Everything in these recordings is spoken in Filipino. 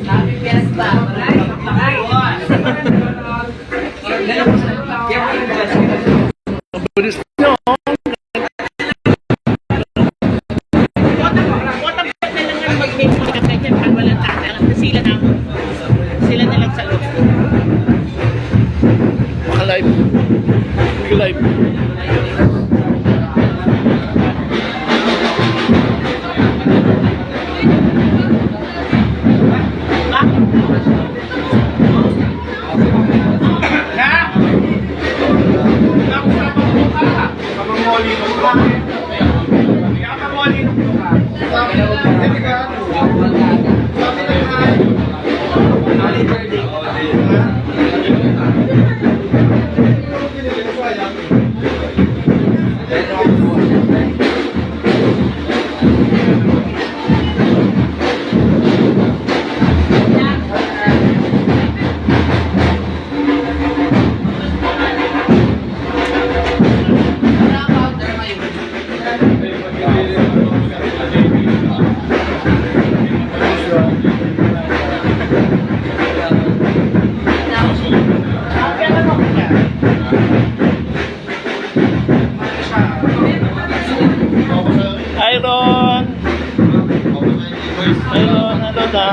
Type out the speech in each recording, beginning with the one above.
Happy Fiesta! Bilis nyo. Sila na lang sa loob. Maka-live. Mag-live. Iron! Iron, ano na?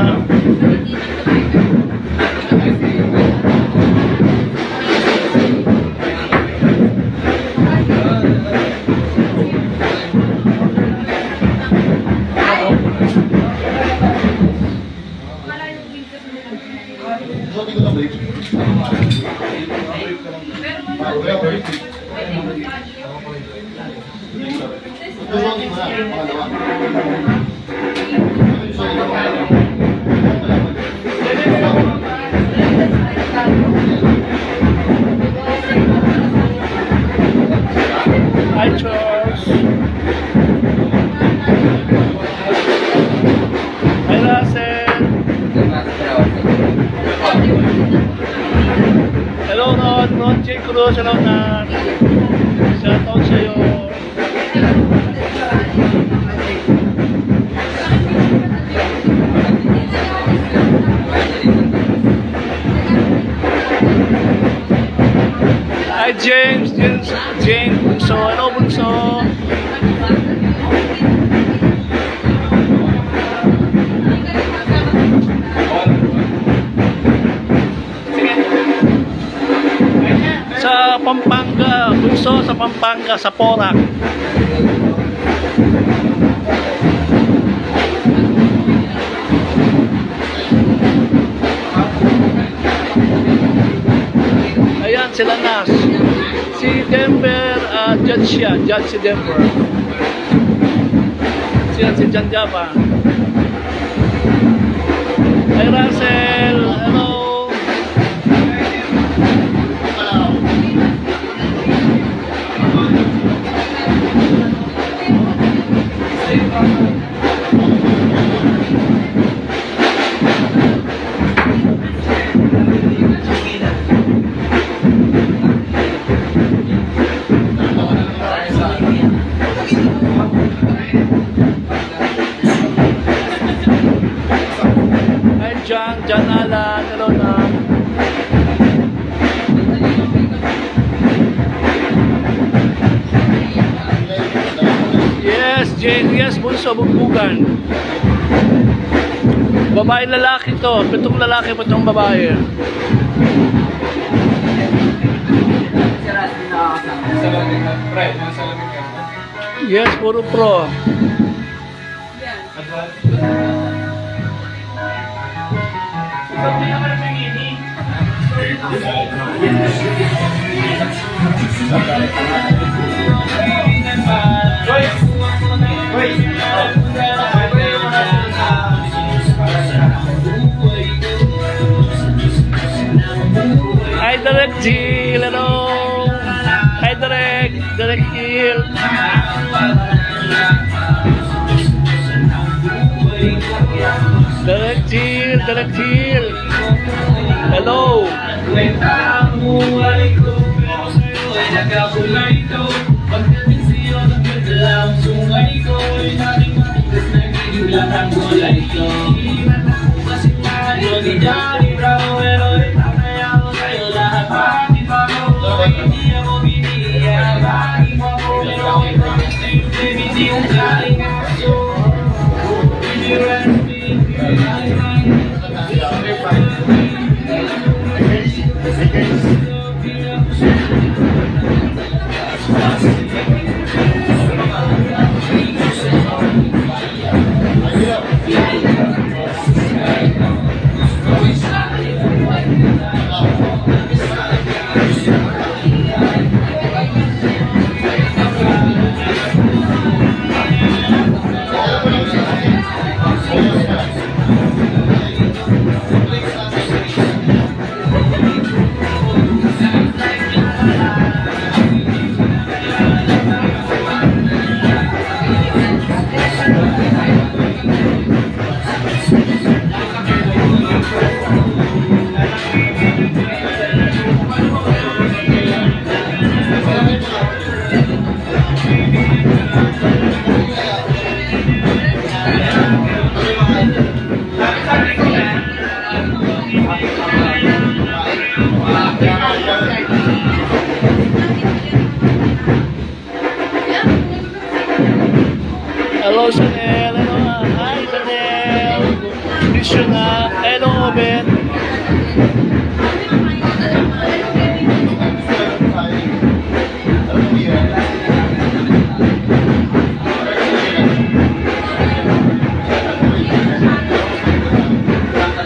Hi, Charles. Hi, Russell. Hello, Ron J. Cruz. Hello, Nat. Shout out sa'yo. Hi, James Bunso. Hello, Bunso. Sa Pampanga, Bunso sa Pampanga, sa Porac. Ayan sila na. Si Denver, judge siya. Judge si Denver. Siya si Jan Java. Hi, Russell. Hello. Jan Alan, hello na. Yes, Jane, yes, Bunso, bugbugan. Babae lalaki to, pitong lalaki, pitong babae. Yes, puro pro. Hi, Derek Jill. Hello. Hi, Derek Jill. Direct Hill. Hello. Kwenta ang buhay ko, pero sa'yo ay nagkakulay ito. Pagdating sa'yo, nagkagala ang sungay ko, ay nating matigas na gigilang ang gulay ko. Iwan ako kasi tayo, di Johnny Bravo, pero itataya ko sa'yo lahat. Bakit ba ako, ay hindi ako biniya. Bakit mo ako, pero ay promise na yung baby, di ang galing aso. Will you rest me? Hello, Chanel. Hello, hi, Chanel. Vision na. Hello, Ben.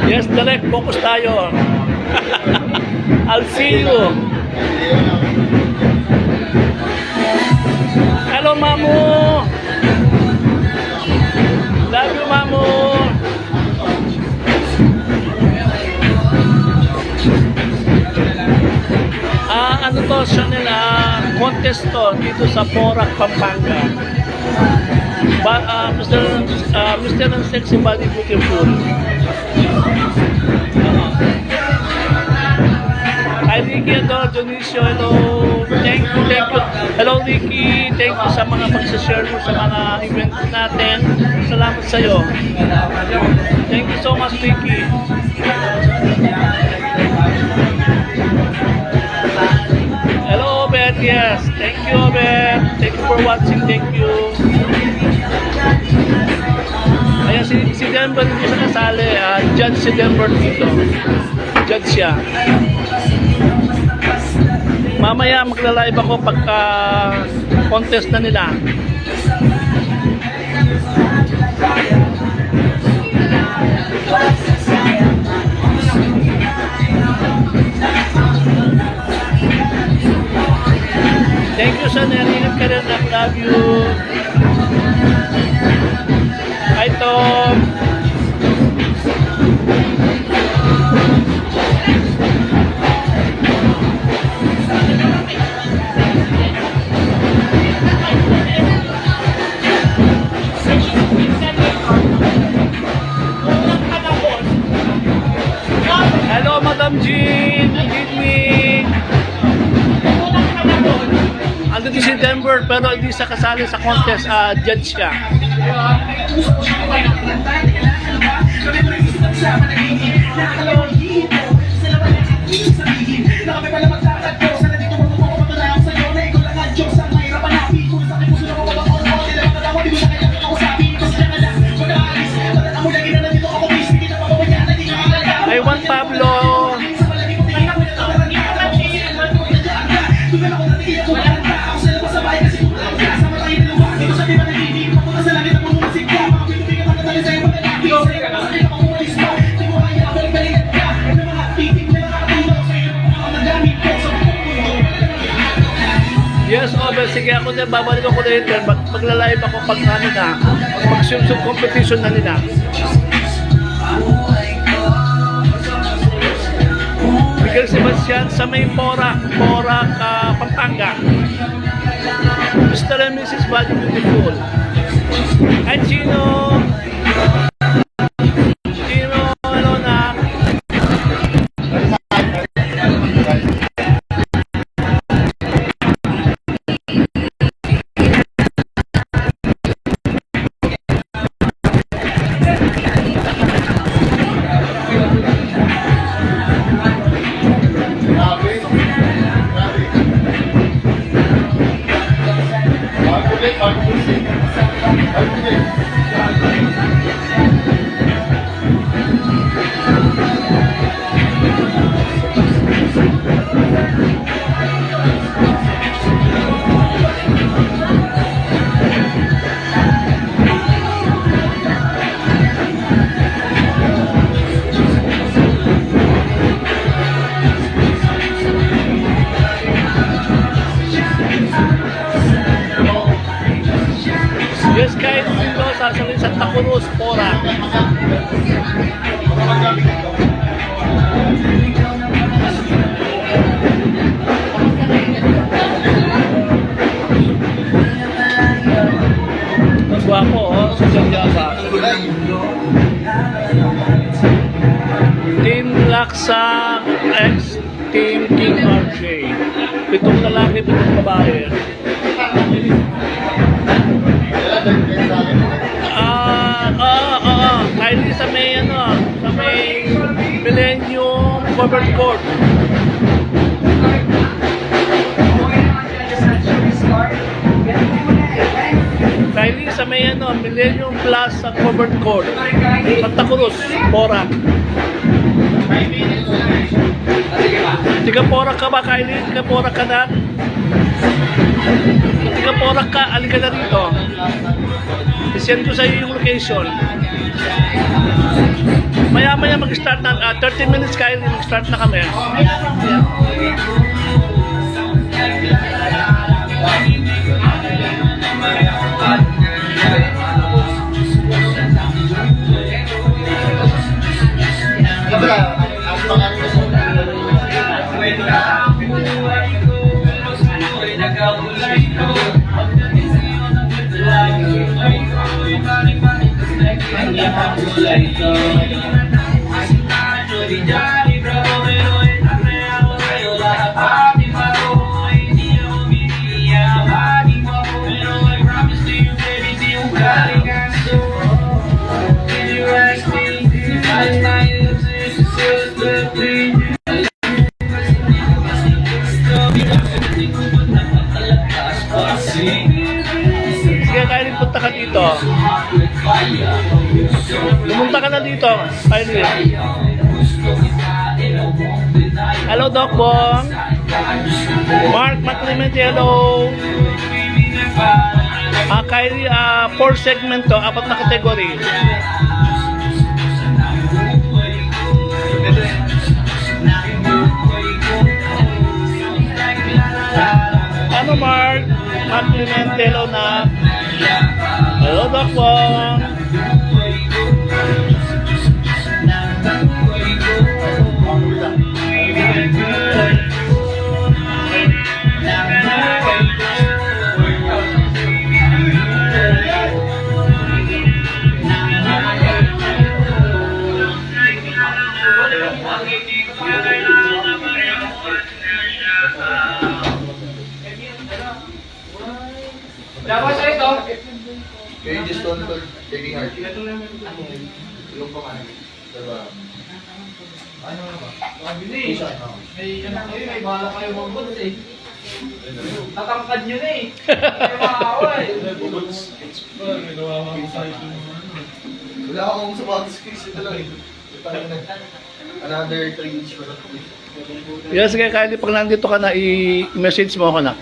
Yes, direct. Focus tayo. I'll see you. Hello, Mamu. Love you, Mamu. Ano to, Chanel, contest to dito sa Porac, Pampanga. Mr. and Sexy Body Beautiful. Hi, Ricky, Ador, Dionisio, hello. Thank you. Hello, Ricky. Thank you sa mga pag-share mo sa mga event natin. Salamat sa'yo. Thank you so much, Ricky. Hello, Obed. Yes. Thank you, Obed. Thank you for watching. Thank you. Ayan, si Denver dito sa kasali. Judge si Denver dito. Judge siya. Mamaya magla-live ako pagka contest na nila. Thank you, Chanel. Ingat ka rin. I love you. Hi, Tom. Hello, Madam Jean. Good evening. Ando din si Denver pero hindi sa kasali sa contest. Judge siya. I want Pablo. Yes, Obel, sige ako na, babalik ako later. Magla-live ako pag ano na, mag-swimsuit competition na nila. Miguel Sebastian sa may Porac, Pampanga. Mr. and Mrs. Body Beautiful. Hi, Chino. Chino, hello na. Mendoza sa Santa Cruz, Pora. Magwapo, oh, sa Santiago. Team Laksa X Team King RJ. 7 lalaki, 7 babae. Kylie sa may sa may Millennium Covered Court. Kylie sa may Millennium Plus sa Covered Court. Santa Cruz, Pora. Tiga Pora ka ba, Kylie? Tiga Pora ka na? Tiga Pora ka, alika na rito. I-send ko sa iyo yung location. Maya-maya mag-start na, 30 minutes Kylie, mag-start na kami. Sige, Kylie, punta ka dito. Pumunta ka na dito, Kylie. Hello, Doc Bong. Mark Maclemente, hello. Kylie, 4 segment to, 4 na kategory. Ano, Mark? Mark Clemente, hello na. Hello, Doc Bong. Dapat sa ito. Kaya just don't taking hard. Yung pangalan. Diba? Ano na ba? Mabili. May ano kayo, may bahala kayo mag-boots eh. Tatangkad nyo na eh. May makakawal. Wala akong sapatos case ito lang eh. Another 3 inch pa na. Yes, sige, Kylie, pag nandito ka na, i-message mo ako na.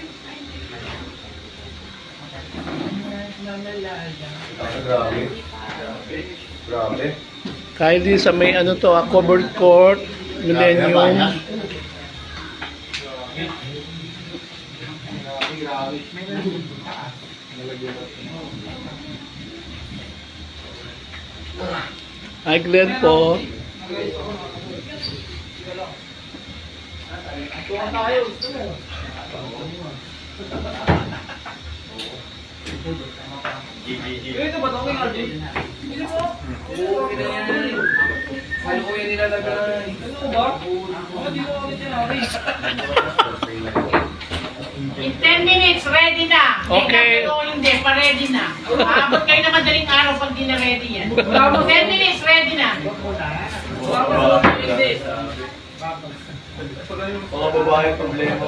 Grabe. Grabe. Kylie sa may covered court, Millennium. Hi, Glenn po. Tuwa tayo. Gusto mo. Ito ba ito? May RJ? Hindi mo. Okay na yan. Halo ko yan nilalagay. Ano ba? Hindi mo ulit yan, Ari. In 10 minutes, ready na. Okay. Hindi, pa-ready na. Aabot kayo na madaling araw pag di na ready yan. 10 minutes, ready na. Mga babae problema.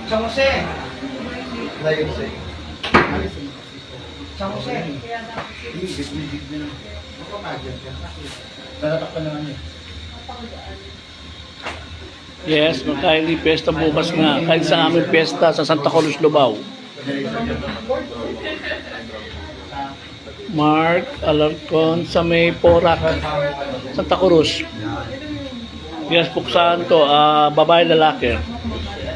San Jose. Layo siya. San Jose. Yes, Kylie, pesta bukas nga. Kahit sa aming pesta sa Santa Cruz, Lubao. Mark Alarcon sa may Porac, Santa Cruz. Yes, buksan to, babae lalaki.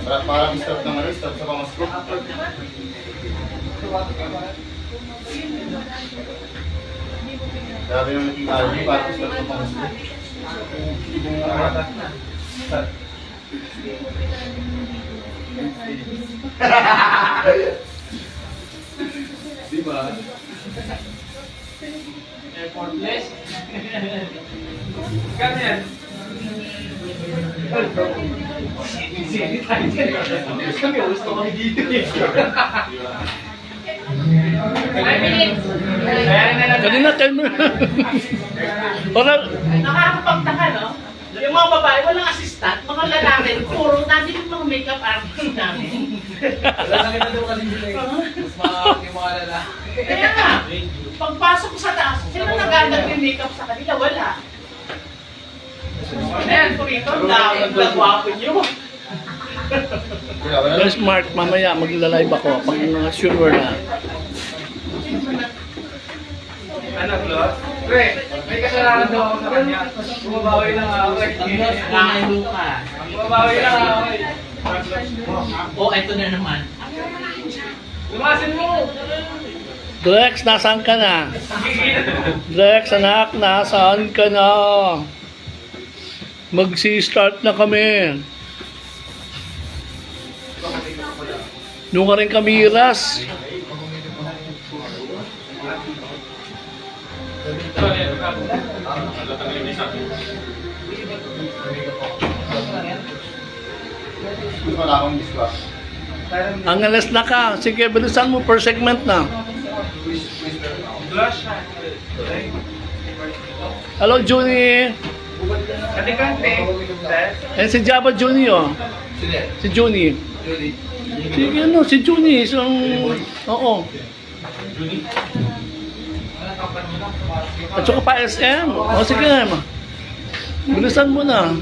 Parang start ng ano, start sa pamasko. Grabe yung naging algae, parang start sa pamasko. Di ba? Effortless. Ganyan. Sini tayo dyan. Kami gusto kami dito eh. 5 minutes. Kanina 10 minutes. Parang, Nakakapagtaka, no? Yung mga babae, walang assistant. Mga lalaki, puro nandito yung mga makeup artist namin. Wala na kita daw kasi sila eh. Mas makakak yung mga lalaki. Kaya nga, pagpasok ko sa taas, sino nag-aagad yung makeup sa kanila? Wala. Ayan, po rito, ang gagwapo nyo. yes, Mark, mamaya magla-live ako pag sure na. Ano, Claus? Pre, may kasalanan daw ako sa kanya. Bumabawi lang ako eh. Nakahilo ka. Bumabawi lang ako eh. Oh, eto na naman. Lumasin mo! Drex, nasaan ka na? Drex, anak, nasaan ka na? Magsi-start na kami. Doon ka rin kamiras. Wala akong disco. Ang alas na ka. Sige, bilisan mo per segment na. Blush. Hello, Junie. Katikante. Eh, si Java Junior. Si Junie. Sige, ano, si Junie. Isang, oo. At saka pa SM. O, sige na. Bilisan mo na.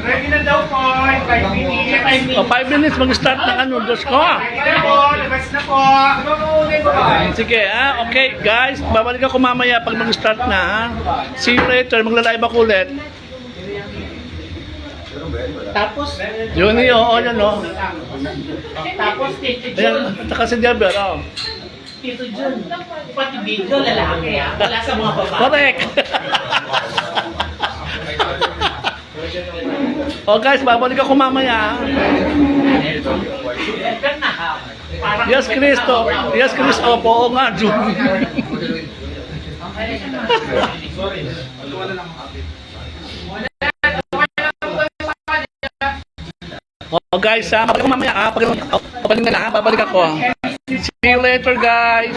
Ready na daw po. 5 minutes. O, 5 minutes, mag-start ng ano, dos ko. Ready na po. Labas na po. Sige, okay, guys. Babalik ako mamaya pag mag-start na, ha? See you later. Magla-live ako ulit. Tapos, Junie, oo, yan, o. tapos, Tito Ayan, Jun. at saka si Javier, o. Tito Jun. Pati video, lalaki ah. Wala sa mga babae. Correct. Oh guys, babalik ako mamaya. Eto na. Parang- Yes, Cristo. Yes, Cristo. Opo, oo nga, Junie. Oh guys, babalik ako mamaya. Babalik na lang, babalik ako. See you later, guys.